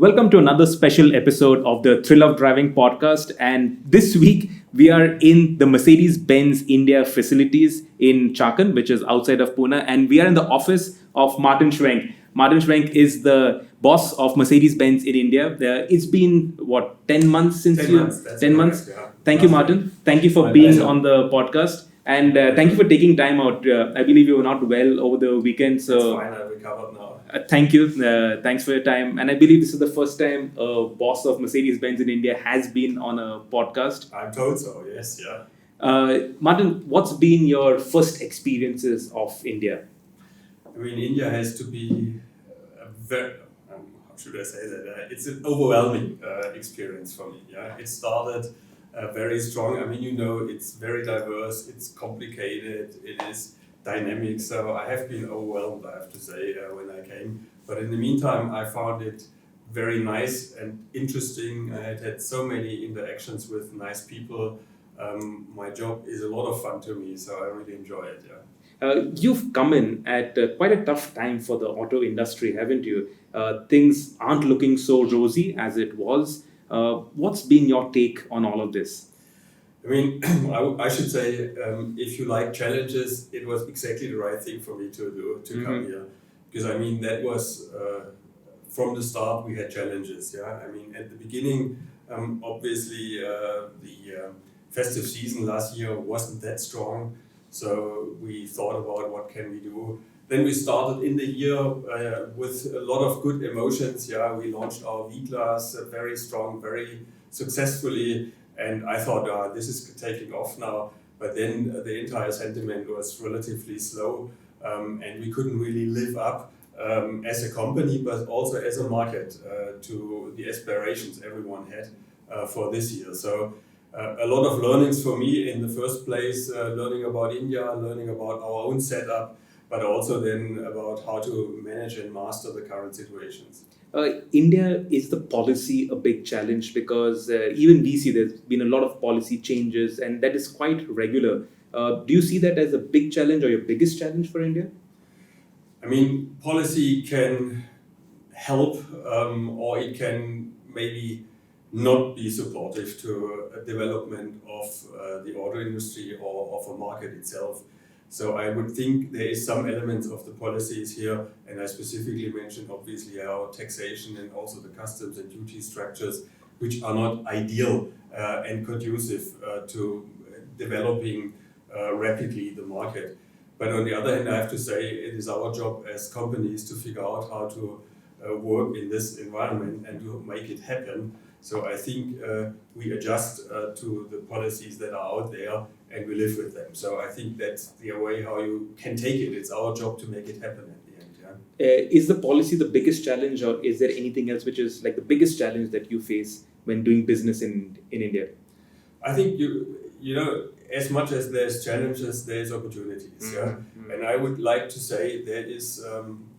Welcome to another special episode of the Thrill of Driving podcast. And this week, we are in the Mercedes-Benz India facilities in Chakan, which is outside of Pune. And we are in the office of Martin Schwenk. Martin Schwenk is the boss of Mercedes-Benz in India. It's been, 10 months since 10 you... months. 10 correct, months? Yeah. Thank you, Martin. Thank you for being on the podcast. And thank you for taking time out. I believe you were not well over the weekend. So It's fine, I've recovered now. thank you. Thanks for your time. And I believe this is the first time a boss of Mercedes-Benz in India has been on a podcast. I'm told so, yes, yeah. Martin, what's been your first experiences of India? I mean, India has to be a very, how should I say that? It's an overwhelming experience for me. Yeah, it started very strong. I mean, it's very diverse, it's complicated, it is dynamic. So I have been overwhelmed, I have to say, when I came. But in the meantime, I found it very nice and interesting. I had so many interactions with nice people. My job is a lot of fun to me, so I really enjoy it. Yeah. You've come in at quite a tough time for the auto industry, haven't you? Things aren't looking so rosy as it was. What's been your take on all of this? I mean, I should say, if you like challenges, it was exactly the right thing for me to do, to come here. Because I mean, that was, from the start, we had challenges. Yeah, I mean, at the beginning, obviously, the festive season last year wasn't that strong. So we thought about what can we do. Then we started in the year with a lot of good emotions. Yeah, we launched our V-Class very strong, very successfully. And I thought, this is taking off now. But then the entire sentiment was relatively slow. And we couldn't really live up as a company, but also as a market to the aspirations everyone had for this year. So a lot of learnings for me in the first place, learning about India, learning about our own setup, but also then about how to manage and master the current situations. India, is the policy a big challenge? Because even we see there's been a lot of policy changes and that is quite regular. Do you see that as a big challenge or your biggest challenge for India? I mean, policy can help or it can maybe not be supportive to a development of the auto industry or of a market itself. So I would think there is some elements of the policies here, and I specifically mentioned obviously our taxation and also the customs and duty structures, which are not ideal and conducive to developing rapidly the market. But on the other hand, I have to say it is our job as companies to figure out how to work in this environment and to make it happen. So I think we adjust to the policies that are out there and we live with them. So I think that's the way how you can take it. It's our job to make it happen at the end. Yeah? Is the policy the biggest challenge, or is there anything else which is like the biggest challenge that you face when doing business in India? I think you know, as much as there's challenges, there's opportunities. Yeah? And I would like to say there is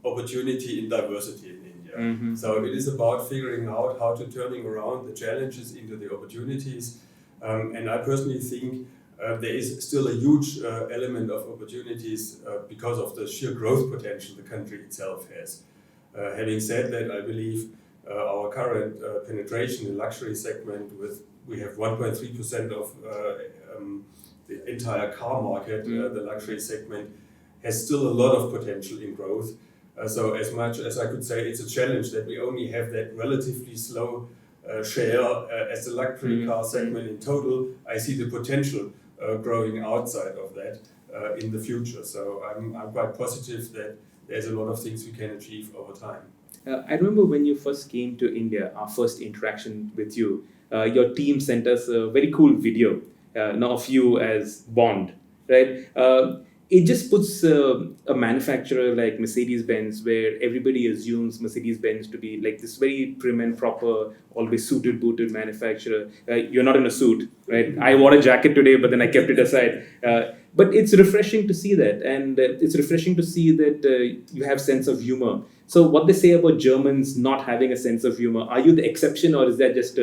opportunity in diversity in India. So it is about figuring out how to turning around the challenges into the opportunities. And I personally think there is still a huge element of opportunities because of the sheer growth potential the country itself has. Having said that, I believe our current penetration in luxury segment we have 1.3% of the entire car market, the luxury segment, has still a lot of potential in growth. So as much as I could say it's a challenge that we only have that relatively slow share as the luxury car segment in total, I see the potential growing outside of that in the future. So I'm quite positive that there's a lot of things we can achieve over time. I remember when you first came to India, our first interaction with you, your team sent us a very cool video of you as Bond, right? It just puts a manufacturer like Mercedes-Benz, where everybody assumes Mercedes-Benz to be like this very prim and proper, always suited, booted manufacturer. You're not in a suit, right? I wore a jacket today, but then I kept it aside. But it's refreshing to see that. And it's refreshing to see that you have sense of humor. So what they say about Germans not having a sense of humor, are you the exception or is that just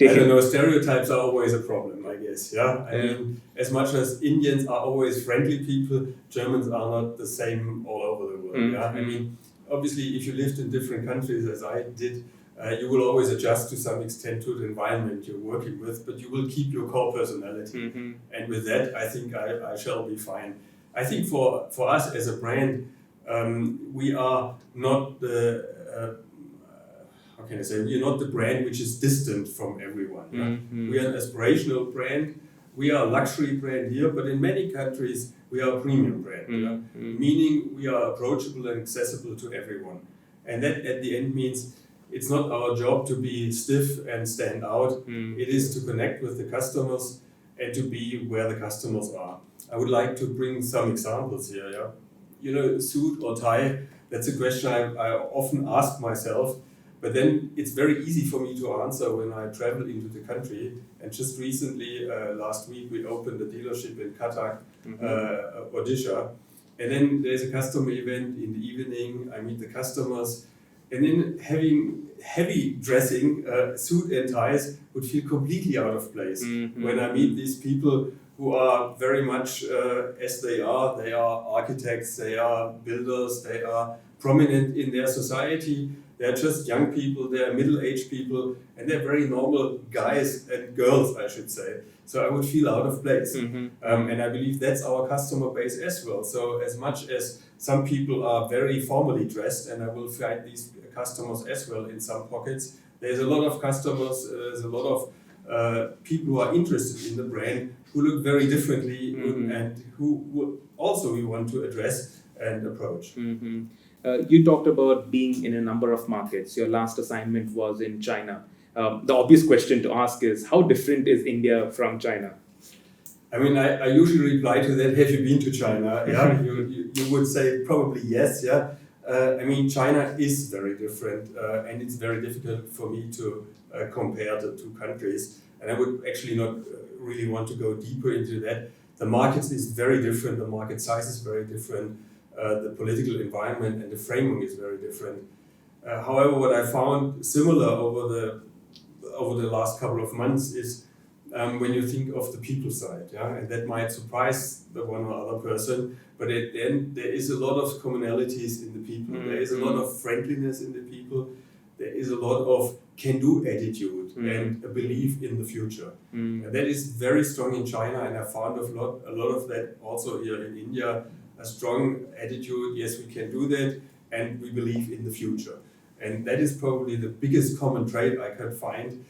I don't know, stereotypes are always a problem, I guess. Yeah, I mean, as much as Indians are always friendly people, Germans are not the same all over the world. Yeah, I mean, obviously, if you lived in different countries as I did, You will always adjust to some extent to the environment you're working with, but you will keep your core personality. And with that, I think I shall be fine. I think for us as a brand, we are not the how can I say? We are not the brand which is distant from everyone. We are an aspirational brand. We are a luxury brand here, but in many countries we are a premium brand. Meaning we are approachable and accessible to everyone. And that at the end means it's not our job to be stiff and stand out. It is to connect with the customers and to be where the customers are. I would like to bring some examples here. Yeah? You know, suit or tie, that's a question I often ask myself. But then it's very easy for me to answer when I travel into the country. And just recently, last week, we opened a dealership in Chakan, Odisha. And then there's a customer event in the evening. I meet the customers. And then having heavy dressing, suit and ties would feel completely out of place. When I meet these people who are very much as they are architects, they are builders, they are prominent in their society. They're just young people, they're middle-aged people, and they're very normal guys and girls, I should say. So I would feel out of place. And I believe that's our customer base as well. So as much as some people are very formally dressed, and I will find these customers as well in some pockets, there's a lot of customers, there's a lot of people who are interested in the brand who look very differently and who also we want to address and approach. You talked about being in a number of markets. Your last assignment was in China. The obvious question to ask is, how different is India from China? I mean, I usually reply to that, have you been to China? Yeah, you would say probably yes, yeah. I mean, China is very different and it's very difficult for me to compare the two countries. And I would actually not really want to go deeper into that. The market is very different, the market size is very different. The political environment and the framing is very different. However, what I found similar over the last couple of months is when you think of the people side, yeah, and that might surprise the one or other person, but at the end there is a lot of commonalities in the people. There is a lot of friendliness in the people. There is a lot of can-do attitude and a belief in the future. And that is very strong in China, and I found a lot of that also here in India. A strong attitude, yes, we can do that, and we believe in the future. And that is probably the biggest common trait I can find,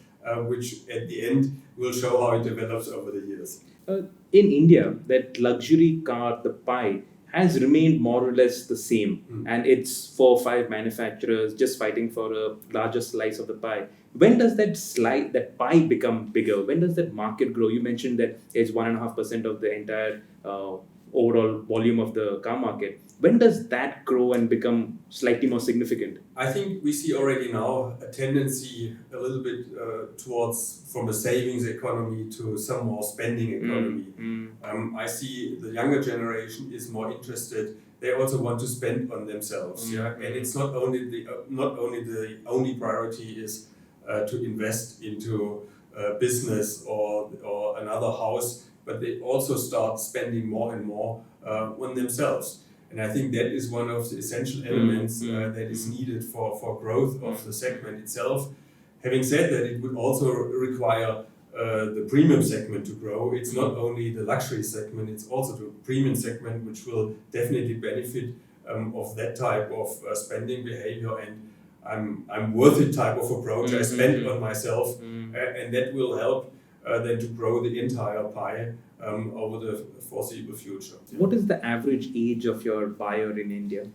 which at the end will show how it develops over the years. In India, that luxury car, the pie, has remained more or less the same. And it's 4 or 5 manufacturers just fighting for a larger slice of the pie. When does that pie become bigger? When does that market grow? You mentioned that it's 1.5% of the entire overall volume of the car market. When does that grow and become slightly more significant? I think we see already now a tendency a little bit towards from a savings economy to some more spending economy. I see the younger generation is more interested. They also want to spend on themselves, yeah. And it's not only the only priority is to invest into business or another house, but they also start spending more and more on themselves. And I think that is one of the essential elements that is needed for growth of the segment itself. Having said that, it would also require the premium segment to grow. It's not only the luxury segment, it's also the premium segment, which will definitely benefit of that type of spending behavior. And I'm worth it type of approach. I spend on myself, and that will help then to grow the entire pie over the foreseeable future. What is the average age of your buyer in India?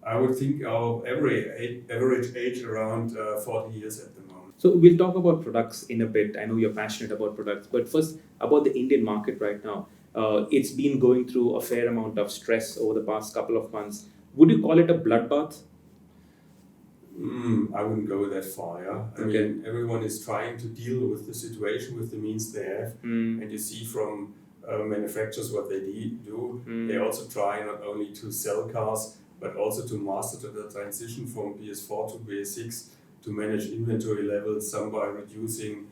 I would think our average age around 40 years at the moment. So we'll talk about products in a bit. I know you're passionate about products, but first about the Indian market right now. It's been going through a fair amount of stress over the past couple of months. Would you call it a bloodbath? I wouldn't go that far, yeah. I mean, everyone is trying to deal with the situation with the means they have. And you see from manufacturers what they do. They also try not only to sell cars, but also to master the transition from BS4 to BS6, to manage inventory levels, some by reducing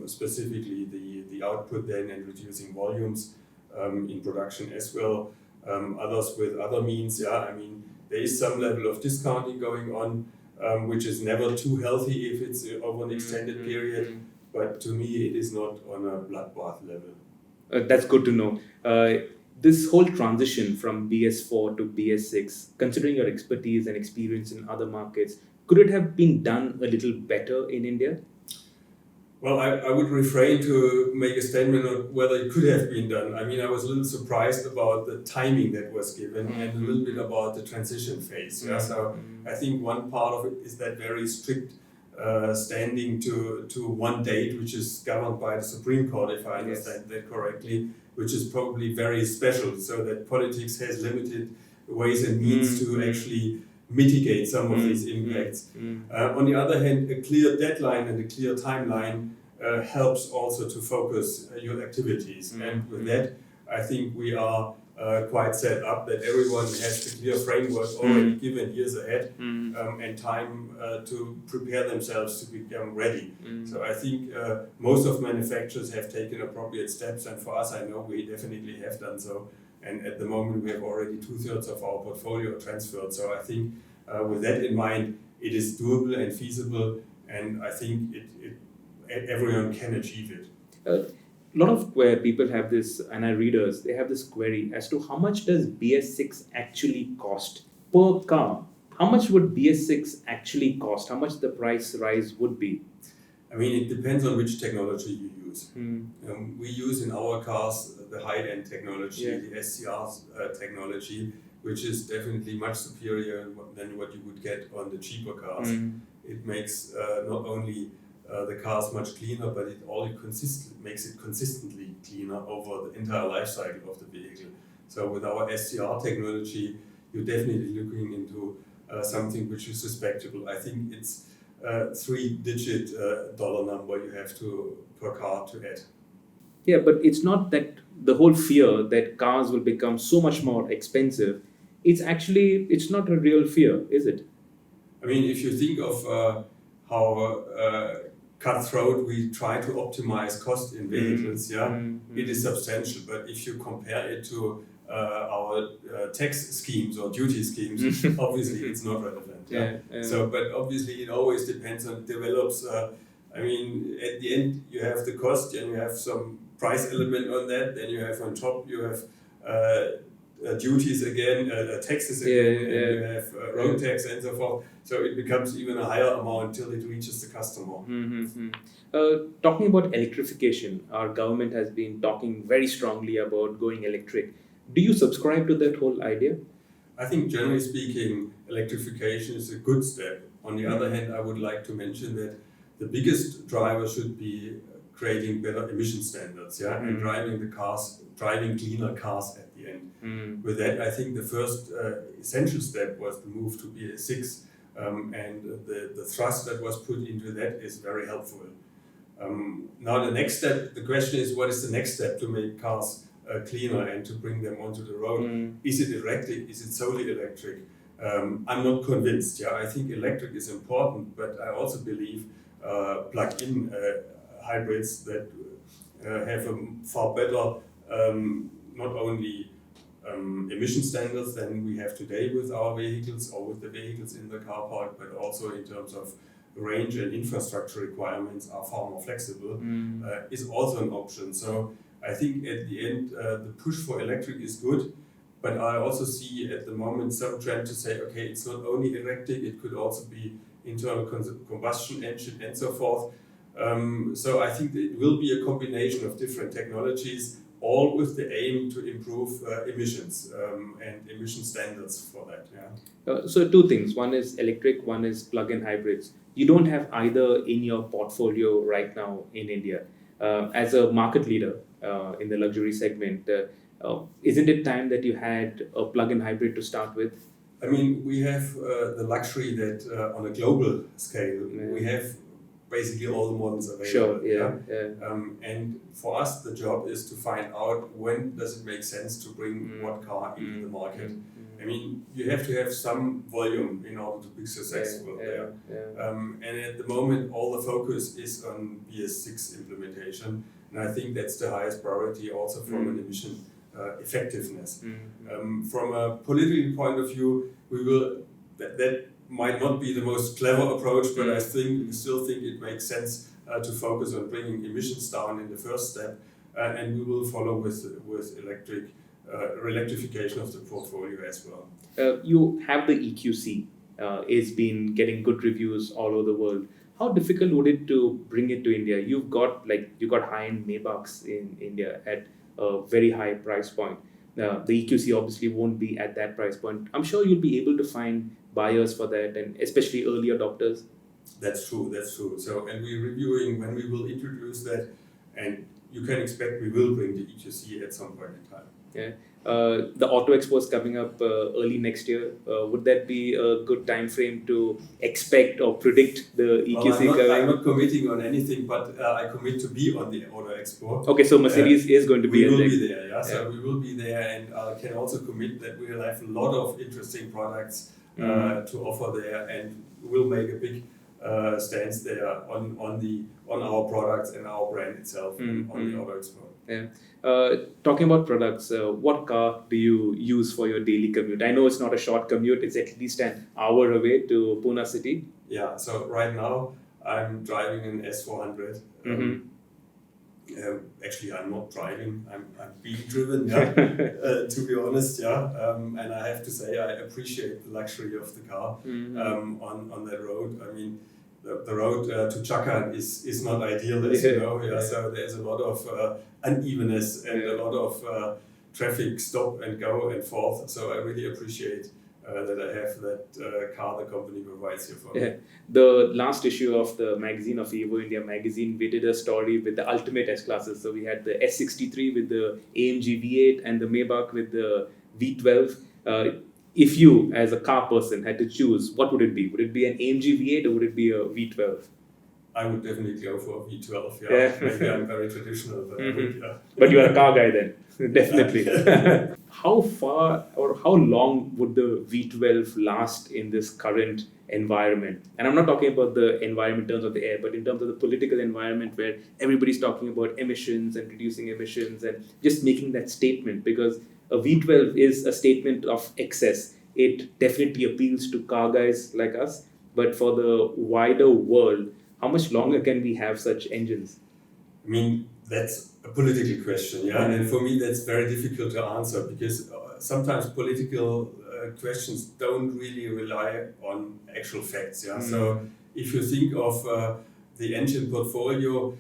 specifically the output then and reducing volumes in production as well. Others with other means, yeah. I mean, there is some level of discounting going on. which is never too healthy if it's over an extended period. But to me, it is not on a bloodbath level. That's good to know. This whole transition from BS4 to BS6, considering your expertise and experience in other markets, could it have been done a little better in India? Well, I would refrain to make a statement on whether it could have been done. I mean, I was a little surprised about the timing that was given and a little bit about the transition phase. Yeah? So I think one part of it is that very strict standing to one date, which is governed by the Supreme Court, if I understand that correctly, which is probably very special, so that politics has limited ways and means to actually mitigate some of these impacts. On the other hand, a clear deadline and a clear timeline helps also to focus your activities. And with that, I think we are quite set up that everyone has the clear framework already given years ahead and time to prepare themselves to become ready. So I think most of manufacturers have taken appropriate steps, and for us, I know we definitely have done so. And at the moment, we have already 2/3 of our portfolio transferred. So I think with that in mind, it is doable and feasible, and I think everyone can achieve it. A lot of people have this, and our readers, they have this query as to how much does BS6 actually cost per car? How much would BS6 actually cost? How much the price rise would be? I mean, it depends on which technology you use. We use in our cars the high-end technology, the SCR technology, which is definitely much superior than what you would get on the cheaper cars. It makes not only the cars much cleaner, but it makes it consistently cleaner over the entire life cycle of the vehicle. So with our SCR technology, you're definitely looking into something which is respectable. I think it's three-digit dollar number you have to per car to add. Yeah, but it's not that the whole fear that cars will become so much more expensive. It's not a real fear, is it? I mean, if you think of how cutthroat we try to optimize cost in vehicles, it is substantial. But if you compare it to our tax schemes or duty schemes, obviously it's not relevant. So, but obviously it always depends on develops. I mean, at the end you have the cost and you have some price element on that. Then you have on top duties again, taxes again, and you have road tax and so forth. So it becomes even a higher amount until it reaches the customer. Talking about electrification, our government has been talking very strongly about going electric. Do you subscribe to that whole idea? I think generally speaking, electrification is a good step. On the other hand, I would like to mention that the biggest driver should be creating better emission standards, and driving cleaner cars at the end. With that, I think the first essential step was the move to BS6, and the thrust that was put into that is very helpful. Now the next step, the question is, what is the next step to make cars cleaner and to bring them onto the road? Is it electric? Is it solely electric? I'm not convinced. I think electric is important, but I also believe plug-in hybrids that have a far better not only emission standards than we have today with our vehicles or with the vehicles in the car park, but also in terms of range and infrastructure requirements are far more flexible, is also an option. So I think at the end, the push for electric is good, but I also see at the moment some trend to say, okay, it's not only electric, it could also be internal combustion engine and so forth. So I think it will be a combination of different technologies, all with the aim to improve emissions and emission standards for that. So two things. One is electric, one is plug-in hybrids. You don't have either in your portfolio right now in India. As a market leader in the luxury segment, isn't it time that you had a plug-in hybrid to start with? I mean, we have the luxury that on a global scale, we have basically all the models available. And for us, the job is to find out when does it make sense to bring what car into the market. I mean, you have to have some volume in order to be successful there. And at the moment, all the focus is on BS6 implementation. And I think that's the highest priority also from an emission effectiveness. From a political point of view, we will that might not be the most clever approach, but I still think it makes sense to focus on bringing emissions down in the first step, and we will follow with electrification of the portfolio as well. You have the EQC. It's been getting good reviews all over the world. How difficult would it to bring it to India? You got high-end Maybachs in India at a very high price point. The EQC obviously won't be at that price point. I'm sure you'll be able to find buyers for that, and especially early adopters. That's true. So, and we're reviewing when we will introduce that, and you can expect we will bring the EQC at some point in time. Yeah. The Auto Expo is coming up early next year. Would that be a good time frame to expect or predict the EQC coming? I'm not committing on anything, but I commit to be on the Auto Expo. Okay, so Mercedes is going to be there. We will be there, yeah. So we will be there, and I can also commit that we will have a lot of interesting products to offer there, and we'll make a big stance there on our products and our brand itself on the Auto Expo. Yeah. Talking about products, what car do you use for your daily commute? I know it's not a short commute, it's at least an hour away to Pune city. Yeah, so right now I'm driving an S400. Actually, I'm not driving, I'm being driven, to be honest, and I have to say I appreciate the luxury of the car on that road. I mean, the road to Chakan is not ideal, as you know. So there's a lot of unevenness and a lot of traffic stop and go and forth. So I really appreciate that I have that car the company provides here for me. The last issue of the magazine of Evo India magazine, we did a story with the ultimate S classes. So we had the S63 with the AMG V8 and the Maybach with the V12. If you, as a car person, had to choose, what would it be? Would it be an AMG V8 or would it be a V12? I would definitely go for a V12, Maybe I'm very traditional, but But you're a car guy then, definitely. How far or how long would the V12 last in this current environment? And I'm not talking about the environment in terms of the air, but in terms of the political environment where everybody's talking about emissions and reducing emissions and just making that statement, because a V12 is a statement of excess. It definitely appeals to car guys like us, but for the wider world, how much longer can we have such engines? I mean, that's a political question, and for me that's very difficult to answer because sometimes political questions don't really rely on actual facts, So if you think of the engine portfolio,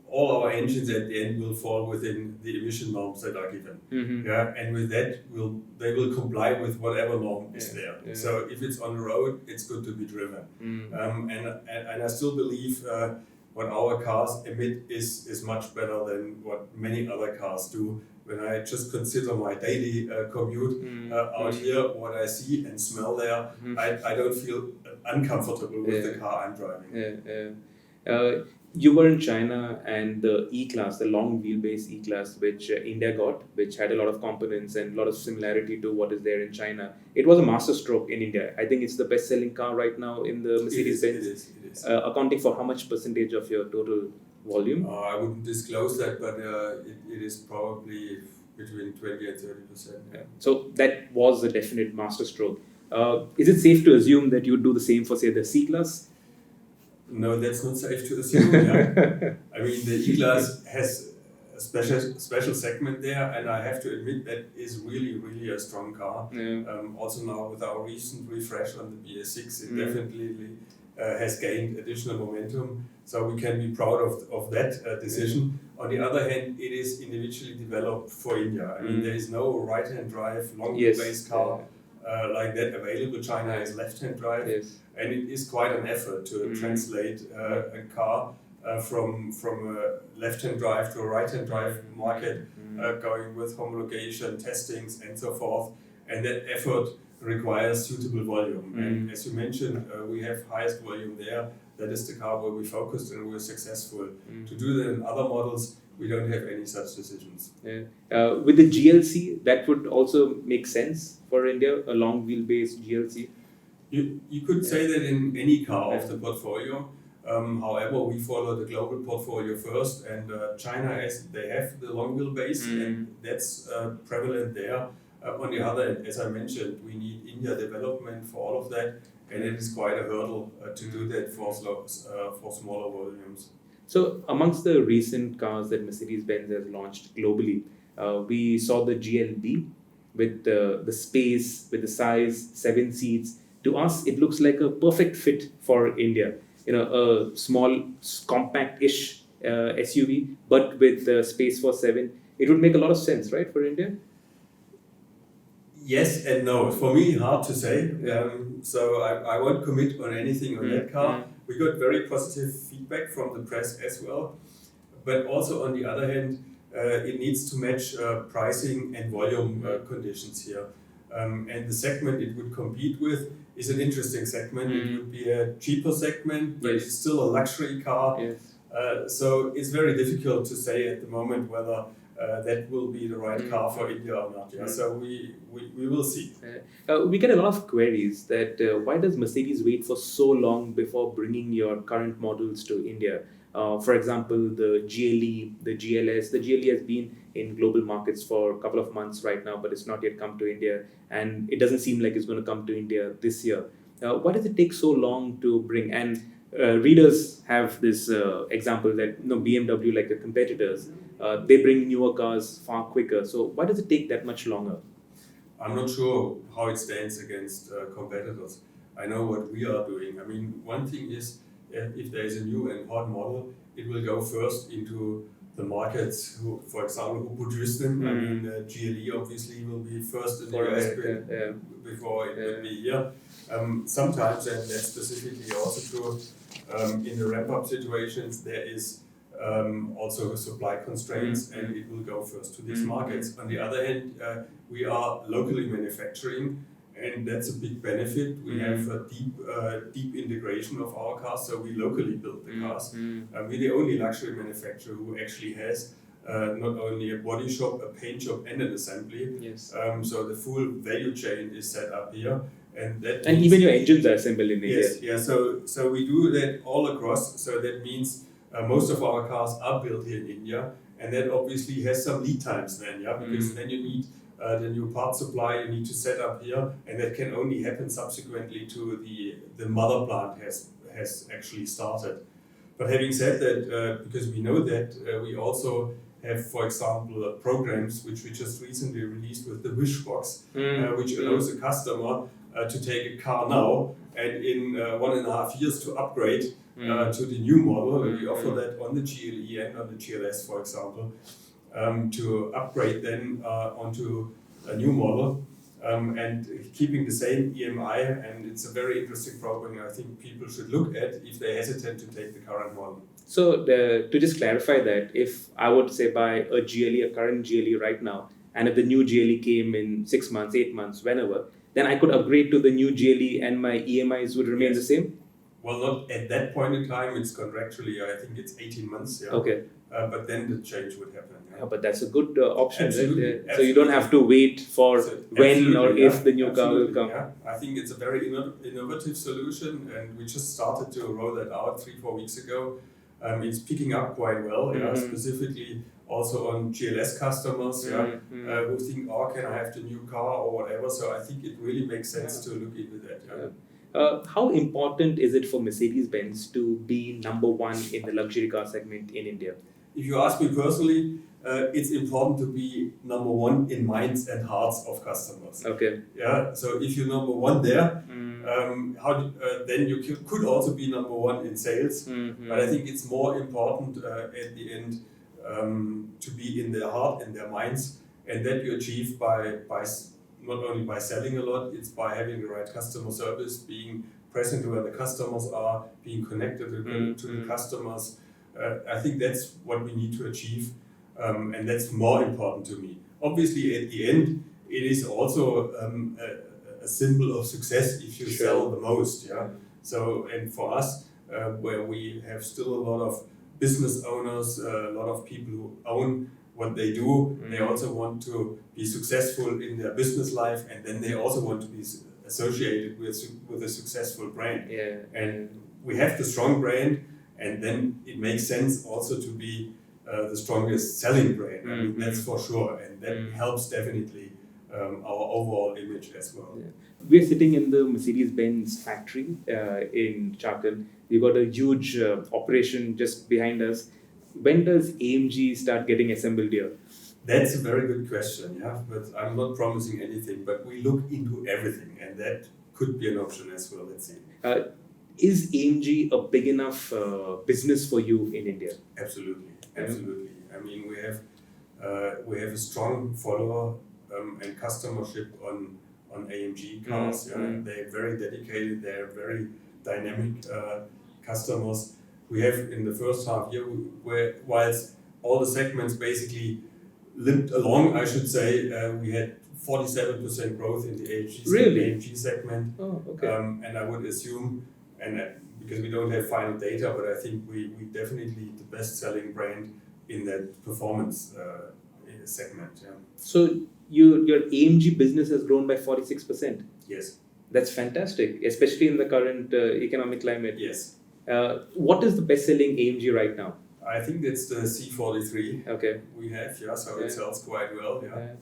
all our engines at the end will fall within the emission norms that are given. And with that, they will comply with whatever norm is there. So if it's on the road, it's good to be driven. And I still believe what our cars emit is much better than what many other cars do. When I just consider my daily commute out here, what I see and smell there, I don't feel uncomfortable with the car I'm driving. You were in China, and the E-Class, the long wheelbase E-Class, which India got, which had a lot of components and a lot of similarity to what is there in China. It was a masterstroke in India. I think it's the best-selling car right now in the Mercedes-Benz. It is. Accounting for how much percentage of your total volume? I wouldn't disclose that, but it is probably between 20 and 30%. So that was a definite masterstroke. Is it safe to assume that you would do the same for, say, the C-Class? No, that's not safe to assume. I mean, the E-Class has a special segment there, and I have to admit that is really a strong car. Also now with our recent refresh on the BS6, it definitely has gained additional momentum. So we can be proud of that decision. On the other hand, it is individually developed for India. I mean, there is no right-hand drive, long wheelbase car like that available. China is left-hand drive. And it is quite an effort to translate a car from a left-hand drive to a right-hand drive market, going with homologation, testings, and so forth. And that effort requires suitable volume. And as you mentioned, we have highest volume there. That is the car where we focused and we were successful. To do that in other models, we don't have any such decisions. With the GLC, that would also make sense for India, a long wheelbase GLC. You could say that in any car of the portfolio. However, we follow the global portfolio first, and China they have the long wheelbase, and that's prevalent there. On the other hand, as I mentioned, we need India development for all of that, and it is quite a hurdle to do that for smaller volumes. So amongst the recent cars that Mercedes-Benz has launched globally, we saw the GLB with the space, with the size, 7 seats. To us, it looks like a perfect fit for India. A small, compact-ish SUV, but with space for 7. It would make a lot of sense, right, for India? Yes and no. For me, hard to say. Yeah. So I won't commit on anything on that car. We got very positive feedback from the press as well. But also on the other hand, it needs to match pricing and volume conditions here. And the segment it would compete with is an interesting segment. It would be a cheaper segment, but it's still a luxury car. Yes. So it's very difficult to say at the moment whether that will be the right car for India or not. Yeah? So we will see. We get a lot of queries that why does Mercedes wait for so long before bringing your current models to India? For example, the GLE, the GLS. The GLE has been in global markets for a couple of months right now, but it's not yet come to India, and it doesn't seem like it's going to come to India this year. Why does it take so long to bring? And readers have this example that BMW, like the competitors, they bring newer cars far quicker. So why does it take that much longer? I'm not sure how it stands against competitors. I know what we are doing. I mean, one thing is if there is a new and hot model, it will go first into the markets who, for example, who produce them. I mean, GLE obviously will be first in the US before it will be here. Sometimes, and that's specifically also true, in the ramp-up situations, there is also supply constraints, and it will go first to these markets. On the other hand, we are locally manufacturing, and that's a big benefit. We have a deep integration of our cars, so we locally build the cars. We're the only luxury manufacturer who actually has not only a body shop, a paint shop, and an assembly. Yes. So the full value chain is set up here. And even your engines are assembled in India. Yes, yeah. So we do that all across. So that means most of our cars are built here in India, and that obviously has some lead times then, yeah, because then you need the new part supply you need to set up here, and that can only happen subsequently to the mother plant has actually started. But having said that, because we know that, we also have, for example, programs which we just recently released with the Wish Box, which allows a customer to take a car now and in 1.5 years to upgrade to the new model. And we offer that on the GLE and on the GLS, for example, to upgrade then onto a new model and keeping the same EMI. And it's a very interesting program I think people should look at if they hesitate to take the current model. So to just clarify that, if I were to say buy a GLE, a current GLE right now, and if the new GLE came in 6 months, 8 months, whenever, then I could upgrade to the new GLE and my EMIs would remain the same? Well, not at that point in time. It's contractually, I think it's 18 months. Yeah. Okay. But then the change would happen. Yeah, but that's a good option, absolutely, right? absolutely. So you don't have to wait for when or if the new car will come. Yeah. I think it's a very innovative solution, and we just started to roll that out 3-4 weeks ago. It's picking up quite well, specifically also on GLS customers who think, oh, can I have the new car or whatever? So I think it really makes sense to look into that. Yeah. How important is it for Mercedes-Benz to be number one in the luxury car segment in India? If you ask me personally, it's important to be number one in minds and hearts of customers. Okay. Yeah. So if you're number one there, then you could also be number one in sales. But I think it's more important at the end to be in their heart and their minds, and that you achieve by not only by selling a lot, it's by having the right customer service, being present where the customers are, being connected to the customers. I think that's what we need to achieve, and that's more important to me. Obviously, at the end, it is also a symbol of success if you sell the most. Yeah. So, and for us, where we have still a lot of business owners, a lot of people who own what they do, they also want to be successful in their business life, and then they also want to be associated with a successful brand. Yeah. And we have the strong brand, and then it makes sense also to be the strongest selling brand. I mean, that's for sure, and that helps definitely our overall image as well. Yeah. We're sitting in the Mercedes-Benz factory in Chakan. We've got a huge operation just behind us. When does AMG start getting assembled here? That's a very good question, yeah. But I'm not promising anything. But we look into everything, and that could be an option as well. Let's see. Is AMG a big enough business for you in India? Absolutely, absolutely. I mean, we have a strong follower and customership on AMG cars. Mm-hmm. They're very dedicated. They're very dynamic customers. We have in the first half year, whilst all the segments basically limped along, I should say, we had 47% growth in the AMG segment. Oh, okay. And I would assume, because we don't have final data, but I think we definitely the best-selling brand in that performance segment. Yeah. So your AMG business has grown by 46%. Yes. That's fantastic, especially in the current economic climate. Yes. What is the best-selling AMG right now? I think that's the C43. Okay. We have, so it sells quite well. Yeah. Yeah.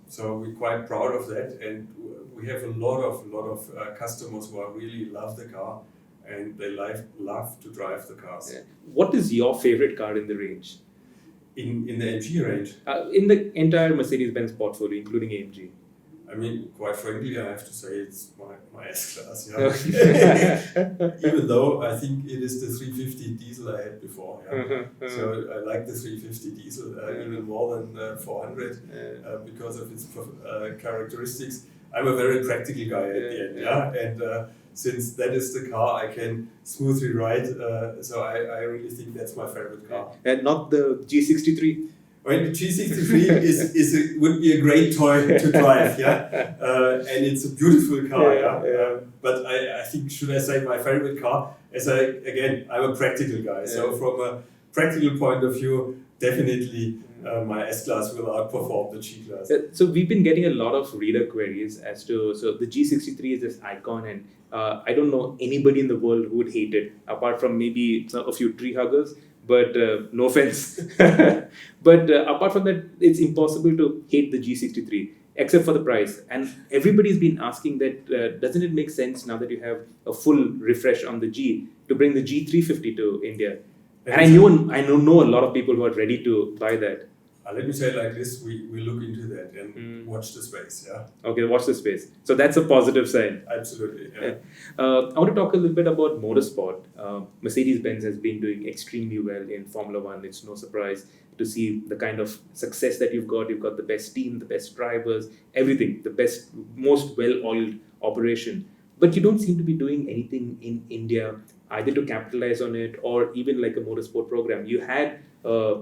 So we're quite proud of that, and we have a lot of customers who really love the car, and they love to drive the cars. Yeah. What is your favorite car in the range? In the AMG range? In the entire Mercedes-Benz portfolio, including AMG. I mean, quite frankly, I have to say it's my S-Class. Yeah. Even though I think it is the 350 diesel I had before. Yeah. So I like the 350 diesel even more than 400 because of its characteristics. I'm a very practical guy at the end. Yeah. And since that is the car I can smoothly ride, so I really think that's my favorite car. And not the G63? Well, the G63 would be a great toy to drive, and it's a beautiful car, but I think, should I say my favorite car? I'm a practical guy, so from a practical point of view, definitely my S-Class will outperform the G-Class. So we've been getting a lot of reader queries as to, so the G63 is this icon, and I don't know anybody in the world who would hate it, apart from maybe a few tree huggers. But no offense. But apart from that, it's impossible to hate the G63, except for the price. And everybody's been asking that, doesn't it make sense now that you have a full refresh on the G to bring the G350 to India? And I know a lot of people who are ready to buy that. Let me say it like this, we look into that and watch the space, Okay, watch the space. So that's a positive sign. Absolutely, I want to talk a little bit about motorsport. Mercedes-Benz has been doing extremely well in Formula One. It's no surprise to see the kind of success that you've got. You've got the best team, the best drivers, everything, the best, most well-oiled operation. But you don't seem to be doing anything in India, either to capitalize on it or even like a motorsport program. You had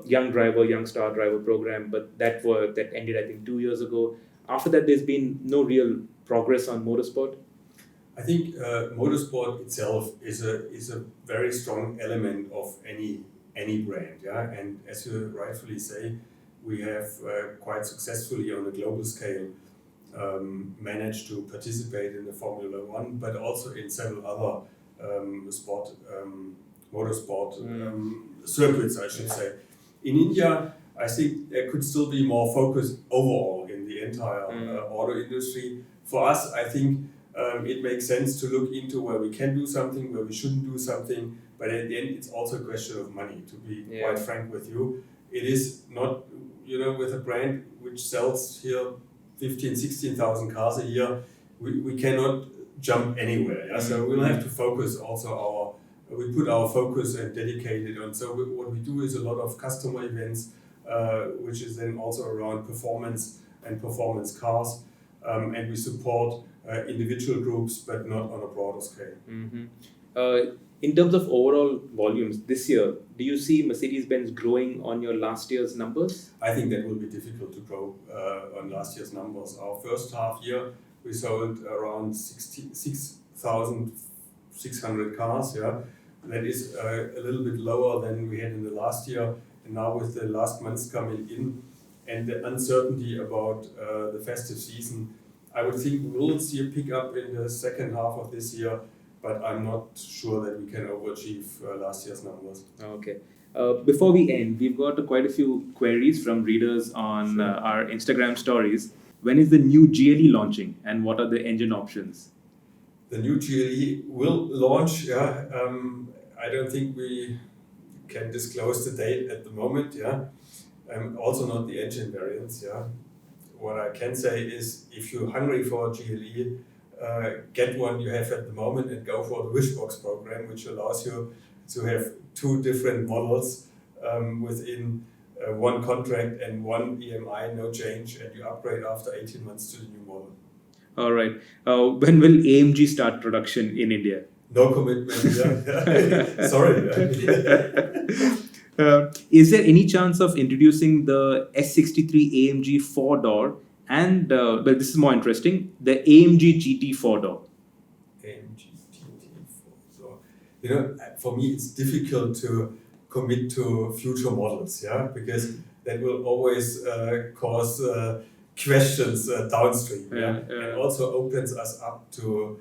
young star driver program, but that ended, I think, 2 years ago. After that, there's been no real progress on motorsport. I think motorsport itself is a very strong element of any brand, and as you rightfully say, we have quite successfully on a global scale managed to participate in the Formula One, but also in several other motorsport circuits, I should say. In India, I think there could still be more focus overall in the entire auto industry. For us, I think it makes sense to look into where we can do something, where we shouldn't do something, but at the end, it's also a question of money, to be quite frank with you. It is not, with a brand which sells here 16,000 cars a year, we cannot jump anywhere. So we'll have to focus also we put our focus and dedicate it on. So what we do is a lot of customer events, which is then also around performance and performance cars, and we support individual groups, but not on a broader scale. In terms of overall volumes this year, do you see Mercedes-Benz growing on your last year's numbers? I think that will be difficult to grow on last year's numbers. Our first half year, we sold around 6,600 cars. That is a little bit lower than we had in the last year. And now with the last months coming in and the uncertainty about the festive season, I would think we will see a pickup in the second half of this year, but I'm not sure that we can overachieve last year's numbers. Okay. Before we end, we've got quite a few queries from readers on our Instagram stories. when is the new GLE launching, and what are the engine options? The new GLE will launch. Yeah, I don't think we can disclose the date at the moment. Yeah, also not the engine variants. Yeah, what I can say is if you're hungry for a GLE, get one you have at the moment and go for the Wishbox program, which allows you to have two different models within one contract and one EMI, no change, and you upgrade after 18 months to the new model. All right. When will AMG start production in India? No commitment. Yeah. Sorry. Is there any chance of introducing the S63 AMG 4-door and, well, this is more interesting, the AMG GT 4-door? AMG GT 4-door. You know, for me, it's difficult to commit to future models, yeah, because that will always cause questions downstream, yeah, and also opens us up to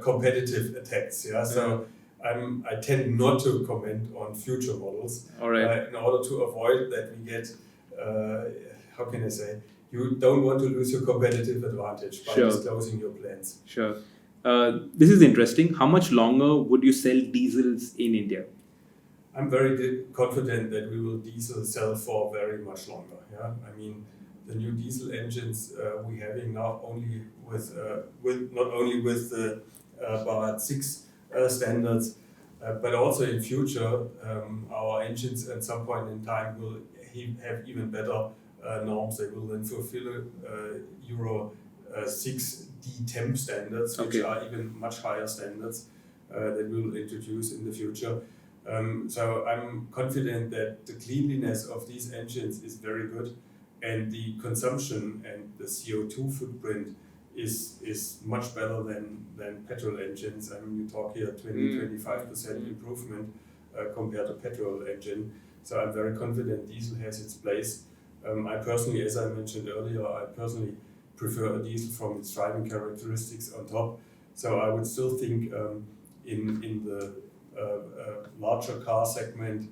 competitive attacks, yeah. So I tend not to comment on future models. All right. In order to avoid that we get, how can I say, you don't want to lose your competitive advantage by disclosing your plans. Sure. This is interesting. How much longer would you sell diesels in India? I'm very confident that we will diesel sell for very much longer. Yeah, I mean, the new diesel engines we're having now only with not only with the Bharat 6 standards, but also in future our engines at some point in time will have even better norms. They will then fulfill Euro 6D temp standards, which are even much higher standards that we will introduce in the future. So I'm confident that the cleanliness of these engines is very good, and the consumption and the CO2 footprint is much better than petrol engines. I mean, we talk here 20-25% improvement compared to petrol engine. So I'm very confident diesel has its place. I personally, as I mentioned earlier, I personally prefer a diesel from its driving characteristics on top. So I would still think in the larger car segment,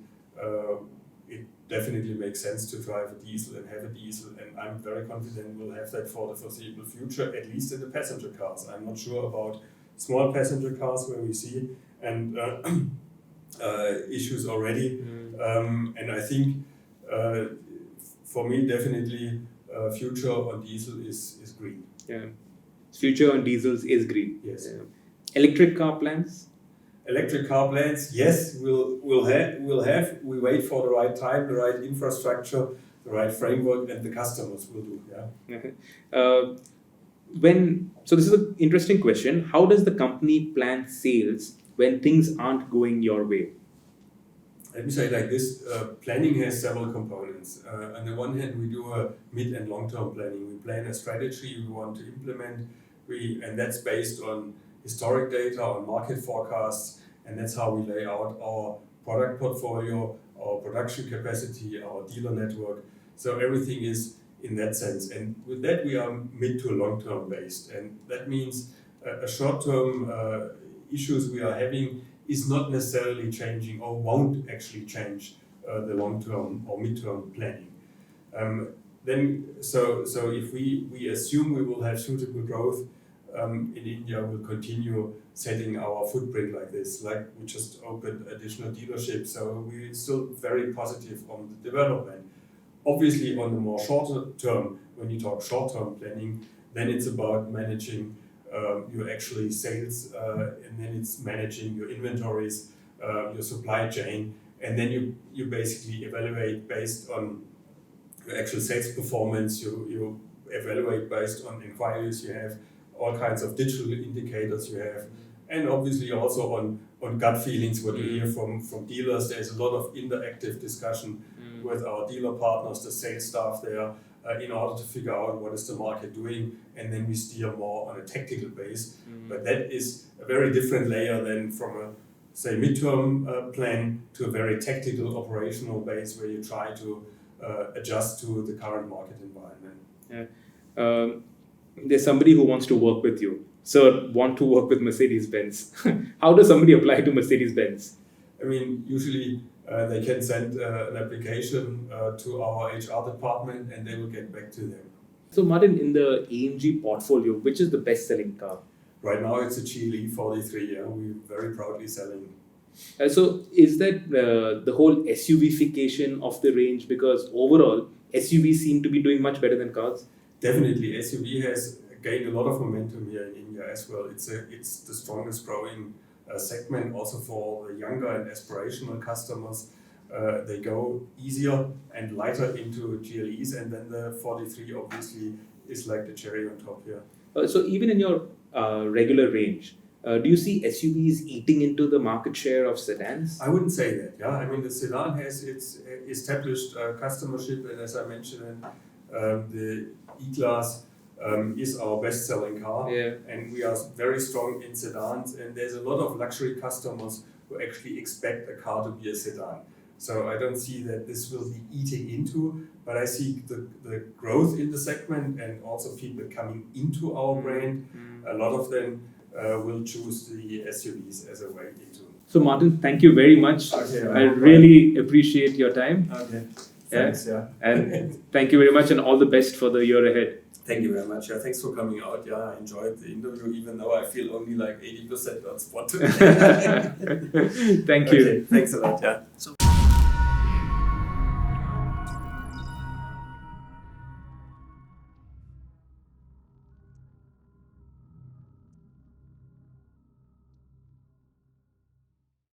it definitely makes sense to drive a diesel and have a diesel, and I'm very confident we'll have that for the foreseeable future, at least in the passenger cars. I'm not sure about small passenger cars where we see and issues already, and I think for me definitely future on diesel is green. Yeah, future on diesels is green. Yes. Electric car plans? Electric car plans, yes, we'll have. We wait for the right time, the right infrastructure, the right framework, and the customers will do. Yeah. So this is an interesting question. How does the company plan sales when things aren't going your way? Let me say it like this: planning has several components. On the one hand, we do a mid and long-term planning. We plan a strategy we want to implement, and that's based on historic data, on market forecasts, and that's how we lay out our product portfolio, our production capacity, our dealer network. So everything is in that sense. And with that, we are mid to long-term based. And that means a short-term issues we are having is not necessarily changing or won't actually change the long-term or mid-term planning. So if we assume we will have suitable growth, in India, we'll continue setting our footprint like this, like we just opened additional dealerships. So we're still very positive on the development. Obviously, on the more shorter term, when you talk short-term planning, then it's about managing your actually sales, and then it's managing your inventories, your supply chain, and then you basically evaluate based on your actual sales performance. You evaluate based on inquiries you have, all kinds of digital indicators you have, and obviously also on gut feelings, what you hear from dealers. There's a lot of interactive discussion with our dealer partners, the sales staff there, in order to figure out what is the market doing, and then we steer more on a tactical base. But that is a very different layer than from a, say, midterm plan to a very tactical operational base where you try to adjust to the current market environment. Yeah. There's somebody who wants to work with you. So want to work with Mercedes-Benz. How does somebody apply to Mercedes-Benz? I mean, usually they can send an application to our HR department and they will get back to them. So Martin, in the AMG portfolio, which is the best-selling car? Right now it's a GLE 43, yeah, we're very proudly selling. So is that the whole SUV-fication of the range? Because overall, SUVs seem to be doing much better than cars. Definitely, SUV has gained a lot of momentum here in India as well. It's the strongest growing segment also for the younger and aspirational customers. They go easier and lighter into GLEs, and then the 43 obviously is like the cherry on top here. So even in your regular range, do you see SUVs eating into the market share of sedans? I wouldn't say that. Yeah, I mean the sedan has its established customership, and as I mentioned, the E-Class is our best-selling car, and we are very strong in sedans. And there's a lot of luxury customers who actually expect a car to be a sedan. So I don't see that this will be eating into, but I see the growth in the segment and also people coming into our brand. A lot of them will choose the SUVs as a way into. So Martin, thank you very much. Okay, I really appreciate your time. Okay, thanks. Yeah. And thank you very much, and all the best for the year ahead. Thank you very much. Yeah, thanks for coming out. Yeah, I enjoyed the interview, even though I feel only like 80% on spot today. Thank you. Okay, thanks a lot. Yeah. So